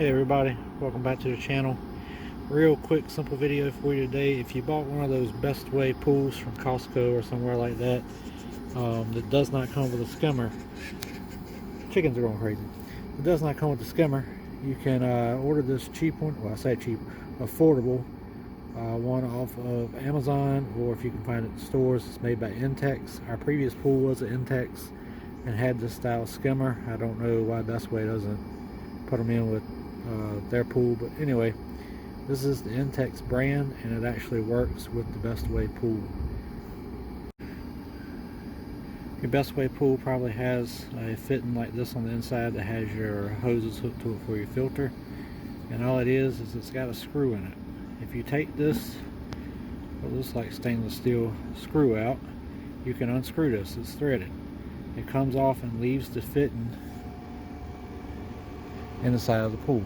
Hey everybody, welcome back to the channel. Real quick simple video for you today. If you bought one of those Bestway pools from Costco or somewhere like that, that does not come with a skimmer, chickens are going crazy. It does not come with a skimmer. You can order this cheap one, well I say cheap, affordable one off of Amazon, or if you can find it in stores. It's made by Intex. Our previous pool was an Intex and had this style skimmer. I don't know why Bestway doesn't put them in with their pool, but anyway, this is the Intex brand and it actually works with the Bestway pool. Your Bestway pool probably has a fitting like this on the inside that has your hoses hooked to it for your filter, and all it is it's got a screw in it. If you take this, what looks like stainless steel screw out, you can unscrew this. It's threaded. It comes off and leaves the fitting in the side of the pool.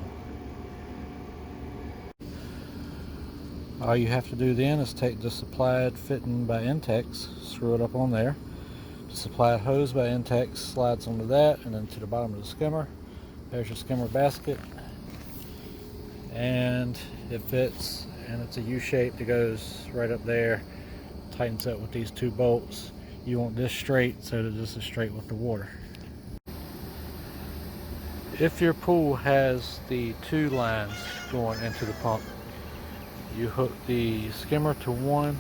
All you have to do then is take the supplied fitting by Intex, screw it up on there. The supplied hose by Intex slides onto that and then to the bottom of the skimmer. There's your skimmer basket, and it fits, and it's a U shape that goes right up there, tightens up with these two bolts. You want this straight so that this is straight with the water. If your pool has the two lines going into the pump, you hook the skimmer to one,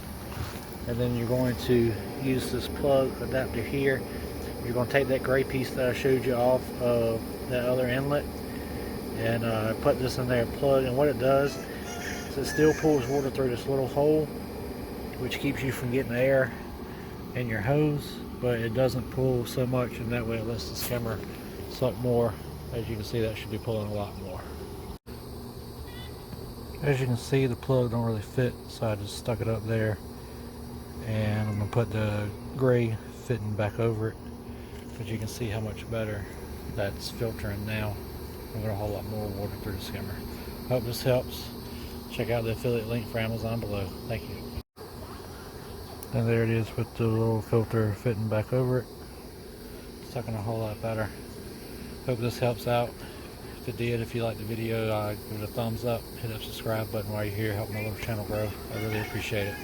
and then you're going to use this plug adapter here. You're going to take that gray piece that I showed you off of that other inlet and put this in there, plug, and what it does is it still pulls water through this little hole, which keeps you from getting air in your hose, but it doesn't pull so much, and that way it lets the skimmer suck more. As you can see, that should be pulling a lot more. As you can see, the plug don't really fit, so I just stuck it up there, and I'm going to put the gray fitting back over it. But you can see how much better that's filtering now. I'm going to hold a lot more water through the skimmer. Hope this helps. Check out the affiliate link for Amazon below. Thank you. And there it is with the little filter fitting back over it. Sucking a whole lot better. Hope this helps out. If it did, if you liked the video, give it a thumbs up, hit that subscribe button while you're here, help my little channel grow. I really appreciate it.